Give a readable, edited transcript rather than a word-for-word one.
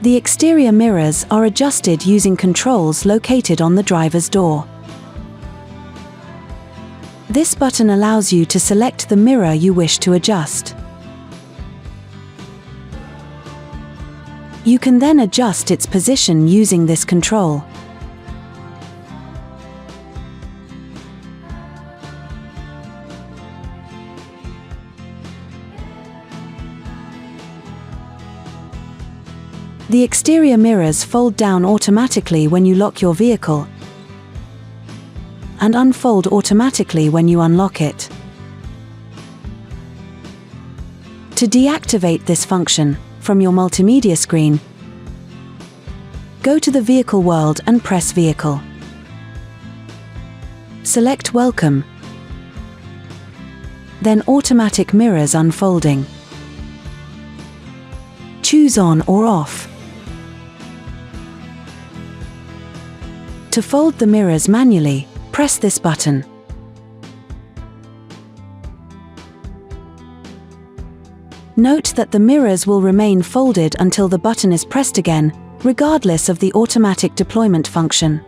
The exterior mirrors are adjusted using controls located on the driver's door. This button allows you to select the mirror you wish to adjust. You can then adjust its position using this control. The exterior mirrors fold down automatically when you lock your vehicle and unfold automatically when you unlock it. To deactivate this function, from your multimedia screen, go to the Vehicle World and press Vehicle. Select Welcome, then Automatic Mirrors Unfolding. Choose On or Off. To fold the mirrors manually, press this button. Note that the mirrors will remain folded until the button is pressed again, regardless of the automatic deployment function.